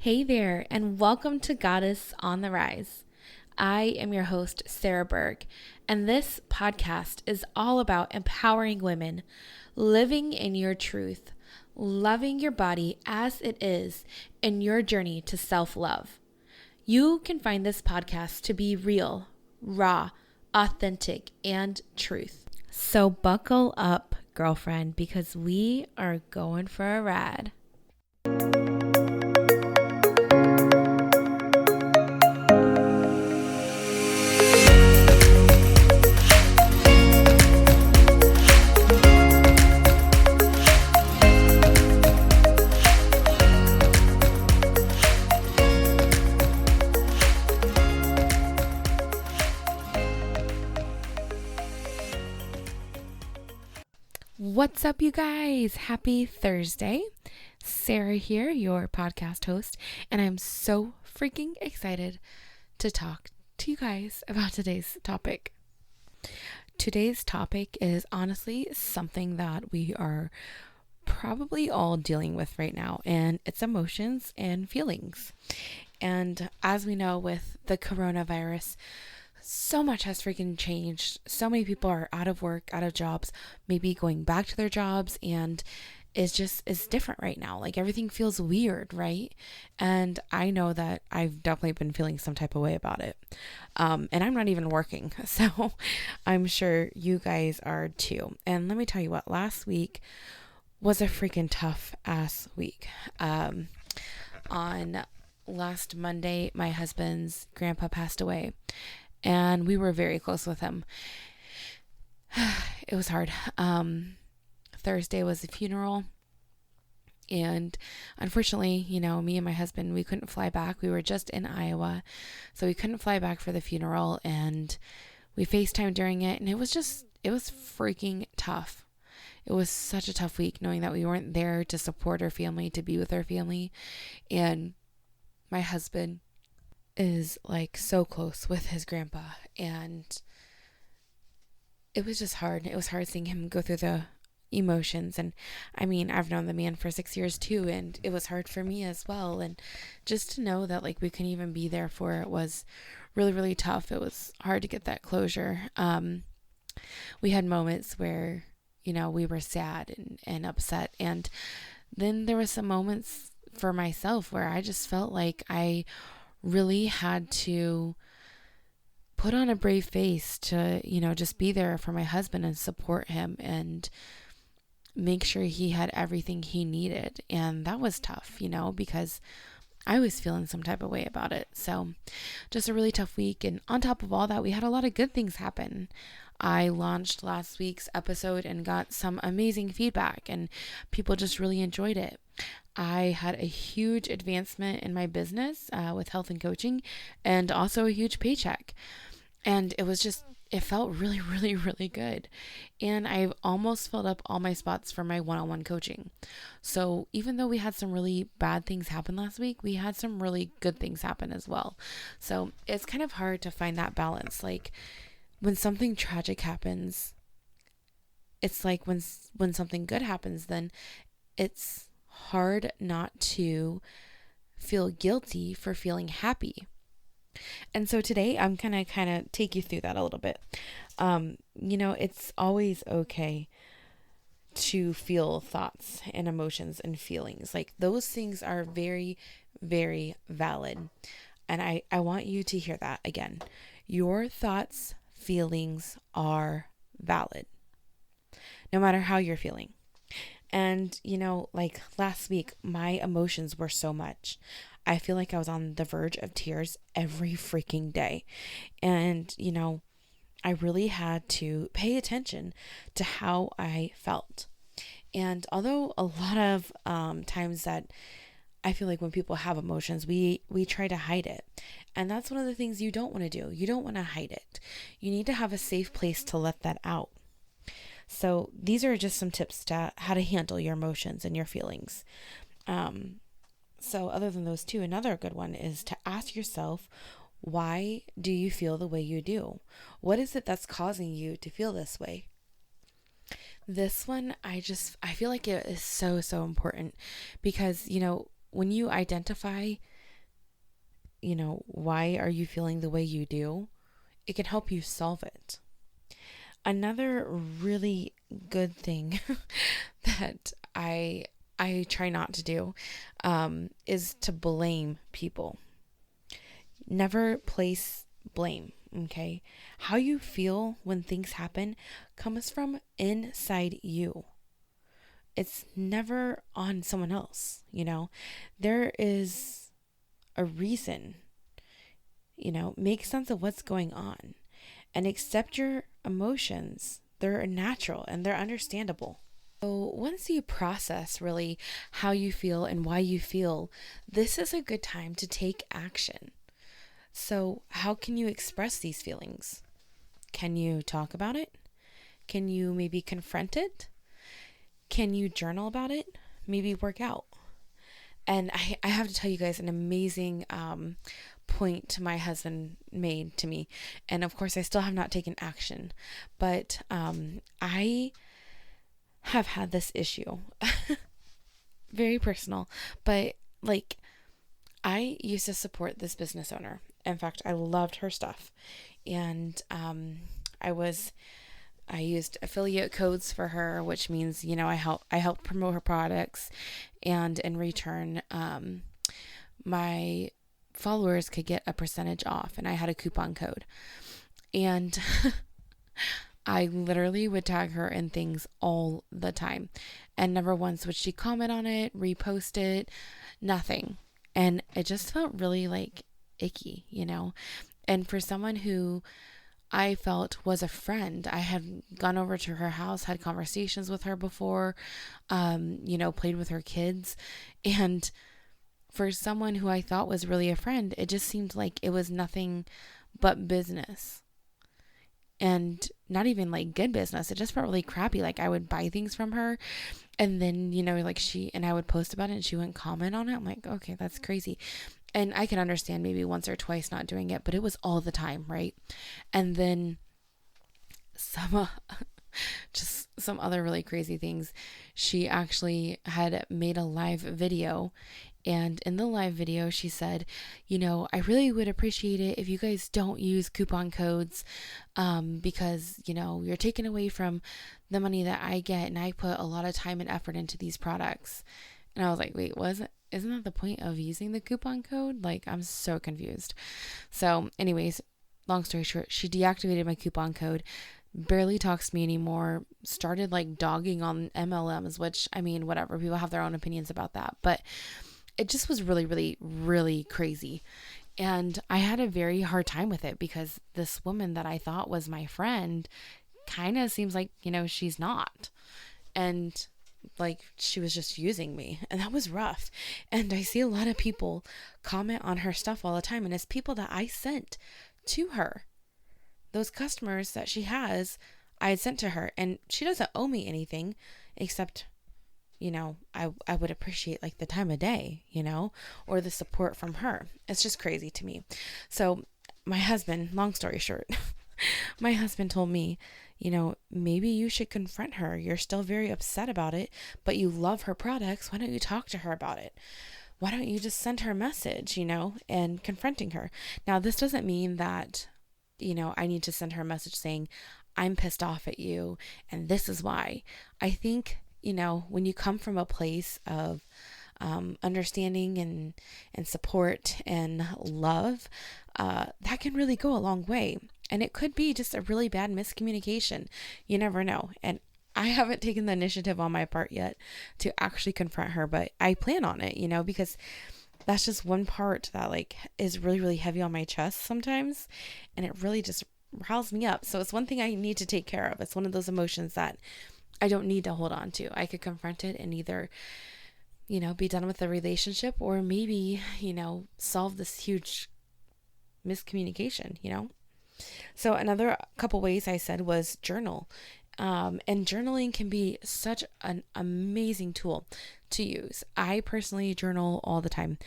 Hey there, and welcome to Goddess on the Rise. I am your host, Sarah Berg, and this podcast is all about empowering women, living in your truth, loving your body as it is, in your journey to self-love. You can find this podcast to be real, raw, authentic, and truth. So buckle up, girlfriend, because we are going for a ride. What's up, you guys? Happy Thursday. Sarah here, your podcast host, and I'm so freaking excited to talk to you guys about today's topic. Today's topic is honestly something that we are probably all dealing with right now, and it's emotions and feelings. And as we know, with the coronavirus, so much has freaking changed. So many people are out of work, out of jobs, maybe going back to their jobs, and it's different right now. Like, everything feels weird, right? And I know that I've definitely been feeling some type of way about it. And I'm not even working, so I'm sure you guys are too. And let me tell you what, last week was a freaking tough ass week. On last Monday, my husband's grandpa passed away, and we were very close with him. It was hard. Thursday was the funeral, and unfortunately, me and my husband, we couldn't fly back. We were just in Iowa, so we couldn't fly back for the funeral, and we FaceTimed during it, and it was freaking tough. It was such a tough week knowing that we weren't there to support our family, to be with our family, and my husband is like so close with his grandpa, and it was just hard. It was hard seeing him go through the emotions, and I mean, I've known the man for 6 years too, and it was hard for me as well, and just to know that like we couldn't even be there for it was really, really tough. It was hard to get that closure. We had moments where we were sad and upset, and then there were some moments for myself where I just felt like I really had to put on a brave face to, just be there for my husband and support him and make sure he had everything he needed. And that was tough, because I was feeling some type of way about it. So just a really tough week. And on top of all that, we had a lot of good things happen. I launched last week's episode and got some amazing feedback, and people just really enjoyed it. I had a huge advancement in my business with health and coaching, and also a huge paycheck. And it felt really, really, really good. And I've almost filled up all my spots for my one-on-one coaching. So even though we had some really bad things happen last week, we had some really good things happen as well. So it's kind of hard to find that balance. Like, when something tragic happens, it's like when something good happens, then it's hard not to feel guilty for feeling happy. And so today I'm gonna kind of take you through that a little bit. It's always okay to feel thoughts and emotions and feelings. Like, those things are very, very valid. And I want you to hear that again. Your thoughts, feelings are valid, no matter how you're feeling. And, like last week, my emotions were so much. I feel like I was on the verge of tears every freaking day. And, I really had to pay attention to how I felt. And although a lot of times that I feel like when people have emotions, we try to hide it. And that's one of the things you don't want to do. You don't want to hide it. You need to have a safe place to let that out. So these are just some tips to how to handle your emotions and your feelings. So other than those two, another good one is to ask yourself, why do you feel the way you do? What is it that's causing you to feel this way? This one, I feel like it is so, so important because, when you identify why are you feeling the way you do? It can help you solve it. Another really good thing that I try not to do is to blame people. Never place blame. Okay, how you feel when things happen comes from inside you. It's never on someone else. There is a reason. Make sense of what's going on and accept your emotions. They're natural and they're understandable. So once you process really how you feel and why you feel, this is a good time to take action. So how can you express these feelings? Can you talk about it? Can you maybe confront it? Can you journal about it? Maybe work out. And I have to tell you guys an amazing point my husband made to me. And of course, I still have not taken action. But I have had this issue. Very personal. But like, I used to support this business owner. In fact, I loved her stuff. And I used affiliate codes for her, which means, I help promote her products, and in return, my followers could get a percentage off, and I had a coupon code. And I literally would tag her in things all the time, and never once would she comment on it, repost it, nothing. And it just felt really like icky, and for someone who I felt was a friend. I had gone over to her house, had conversations with her before, played with her kids. And for someone who I thought was really a friend, it just seemed like it was nothing but business. And not even like good business. It just felt really crappy. Like I would buy things from her, and then, I would post about it and she wouldn't comment on it. I'm like, okay, that's crazy. And I can understand maybe once or twice not doing it, but it was all the time, right? And then just some other really crazy things. She actually had made a live video, and in the live video she said, I really would appreciate it if you guys don't use coupon codes, because you're taking away from the money that I get, and I put a lot of time and effort into these products. And I was like, wait, isn't that the point of using the coupon code? Like, I'm so confused. So anyways, long story short, she deactivated my coupon code, barely talks to me anymore, started like dogging on MLMs, which, whatever, people have their own opinions about that, but it just was really, really, really crazy. And I had a very hard time with it because this woman that I thought was my friend kind of seems like, she's not. And like she was just using me, and that was rough. And I see a lot of people comment on her stuff all the time, and it's people that I sent to her. Those customers that she has, I had sent to her, and she doesn't owe me anything except, I would appreciate like the time of day, or the support from her. It's just crazy to me. So my husband, long story short, my husband told me, maybe you should confront her. You're still very upset about it, but you love her products. Why don't you talk to her about it? Why don't you just send her a message, and confronting her? Now, this doesn't mean that, I need to send her a message saying, I'm pissed off at you, and this is why. I think, when you come from a place of understanding and support and love, that can really go a long way. And it could be just a really bad miscommunication. You never know. And I haven't taken the initiative on my part yet to actually confront her, but I plan on it, because that's just one part that like is really, really heavy on my chest sometimes. And it really just riles me up. So it's one thing I need to take care of. It's one of those emotions that I don't need to hold on to. I could confront it and either, be done with the relationship, or maybe, solve this huge miscommunication, So another couple ways I said was journal. And journaling can be such an amazing tool to use. I personally journal all the time.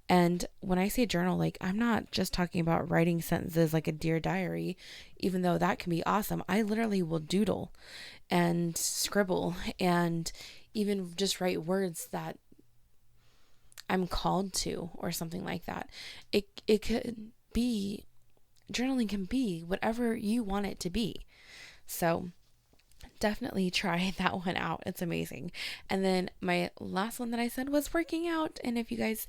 And when I say journal, like, I'm not just talking about writing sentences like a Dear Diary, even though that can be awesome. I literally will doodle and scribble and even just write words that I'm called to or something like that. It could be, journaling can be whatever you want it to be. So definitely try that one out. It's amazing. And then my last one that I said was working out. And if you guys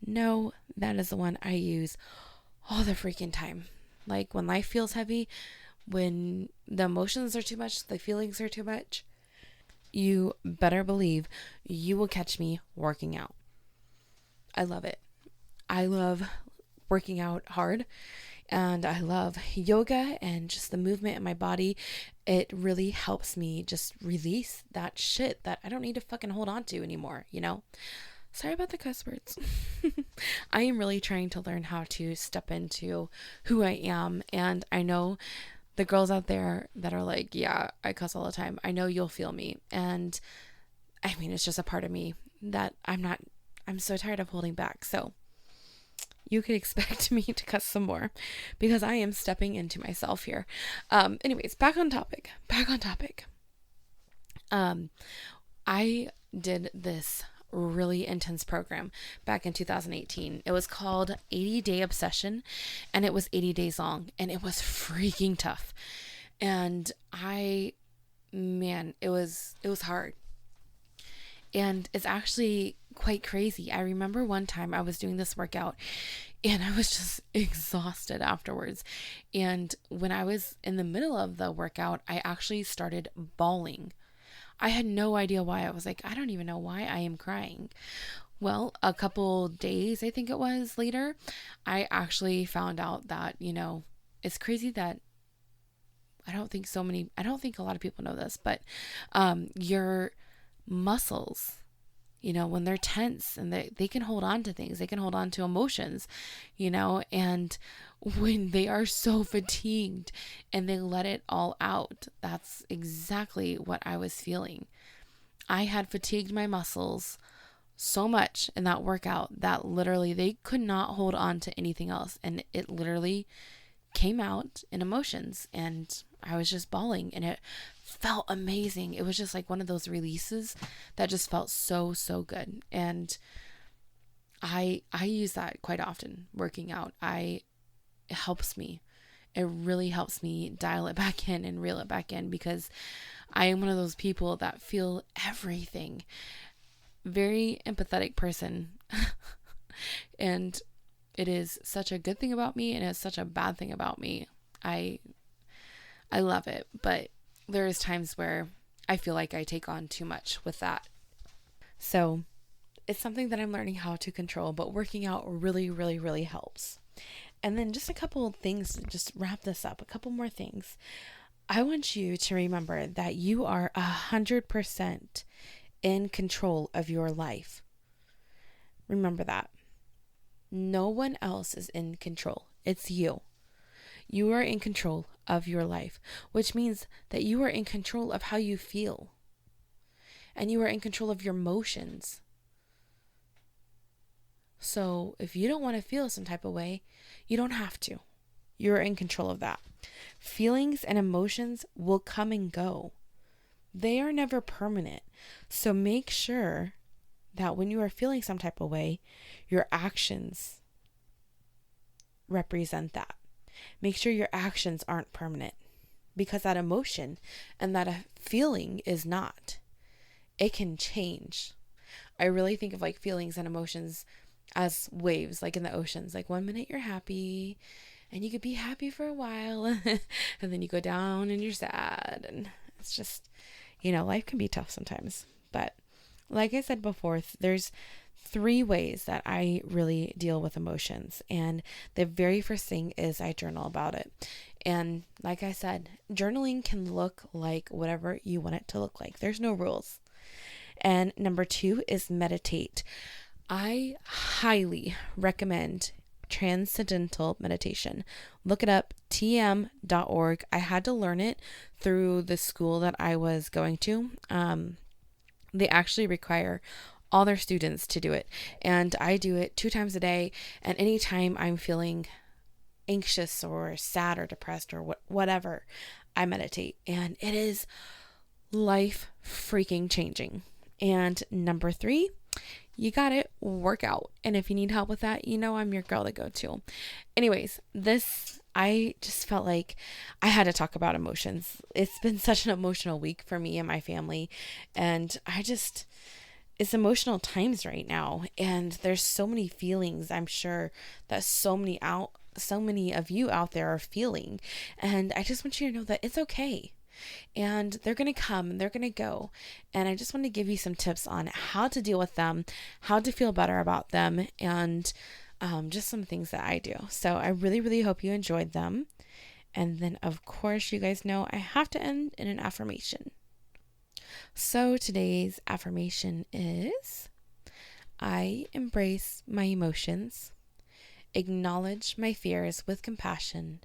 know, that is the one I use all the freaking time. Like when life feels heavy, when the emotions are too much, the feelings are too much, you better believe you will catch me working out. I love it. I love working out hard, and I love yoga and just the movement in my body. It really helps me just release that shit that I don't need to fucking hold on to anymore, you know? Sorry about the cuss words. I am really trying to learn how to step into who I am, and I know the girls out there that are like, yeah, I cuss all the time, I know you'll feel me. And I mean, it's just a part of me that I'm so tired of holding back. So you could expect me to cuss some more because I am stepping into myself here. Anyways, back on topic. I did this really intense program back in 2018. It was called 80 Day Obsession, and it was 80 days long, and it was freaking tough. And it was hard. And it's actually quite crazy. I remember one time I was doing this workout and I was just exhausted afterwards. And when I was in the middle of the workout, I actually started bawling. I had no idea why. I was like, I don't even know why I am crying. Well, a couple days, I think it was later, I actually found out that, it's crazy that I don't think a lot of people know this, but your muscles, when they're tense and they can hold on to things, they can hold on to emotions, and when they are so fatigued and they let it all out, that's exactly what I was feeling. I had fatigued my muscles so much in that workout that literally they could not hold on to anything else. And it literally came out in emotions, and I was just bawling, and it felt amazing. It was just like one of those releases that just felt so, so good. And I use that quite often working out. It helps me. It really helps me dial it back in and reel it back in, because I am one of those people that feel everything. Very empathetic person. And it is such a good thing about me, and it's such a bad thing about me. I love it, but there is times where I feel like I take on too much with that. So it's something that I'm learning how to control, but working out really, really, really helps. And then just a couple of things to just wrap this up, a couple more things. I want you to remember that you are 100% in control of your life. Remember that. No one else is in control. It's you. You are in control of your life, which means that you are in control of how you feel. And you are in control of your emotions. So if you don't want to feel some type of way, you don't have to. You're in control of that. Feelings and emotions will come and go. They are never permanent. So make sure that when you are feeling some type of way, your actions represent that. Make sure your actions aren't permanent, because that emotion and that feeling is not. It can change. I really think of like feelings and emotions as waves, like in the oceans. Like 1 minute you're happy and you could be happy for a while and then you go down and you're sad, and it's just, life can be tough sometimes. But like I said before, there's 3 ways that I really deal with emotions. And the very first thing is I journal about it. And like I said, journaling can look like whatever you want it to look like. There's no rules. And number 2 is meditate. I highly recommend Transcendental Meditation. Look it up, tm.org. I had to learn it through the school that I was going to. They actually require all their students to do it. And I do it 2 times a day. And anytime I'm feeling anxious or sad or depressed or whatever, I meditate. And it is life freaking changing. And number 3 you got it, work out. And if you need help with that, I'm your girl to go to. Anyways, I just felt like I had to talk about emotions. It's been such an emotional week for me and my family. And it's emotional times right now. And there's so many feelings, I'm sure, that so many of you out there are feeling. And I just want you to know that it's okay. And they're going to come, they're going to go. And I just want to give you some tips on how to deal with them, how to feel better about them, and just some things that I do. So I really, really hope you enjoyed them. And then, of course, you guys know I have to end in an affirmation. So today's affirmation is: I embrace my emotions, acknowledge my fears with compassion,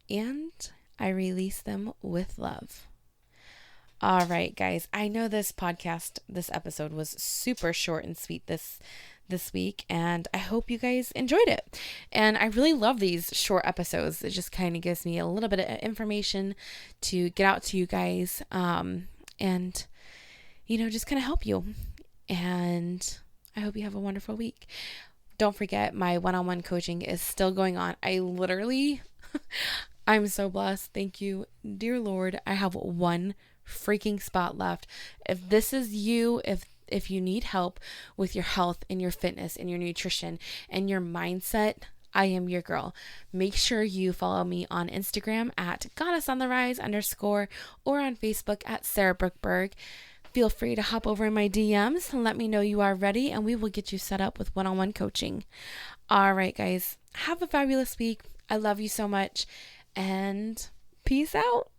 and I release them with love. All right, guys. I know this episode was super short and sweet this week, and I hope you guys enjoyed it. And I really love these short episodes. It just kind of gives me a little bit of information to get out to you guys, and just kind of help you. And I hope you have a wonderful week. Don't forget, my one-on-one coaching is still going on. I'm so blessed. Thank you, dear Lord. I have one freaking spot left. If this is you, if you need help with your health and your fitness and your nutrition and your mindset, I am your girl. Make sure you follow me on Instagram at goddessontherise_ or on Facebook at Sarah Brookberg. Feel free to hop over in my DMs and let me know you are ready, and we will get you set up with one-on-one coaching. All right, guys. Have a fabulous week. I love you so much. And peace out.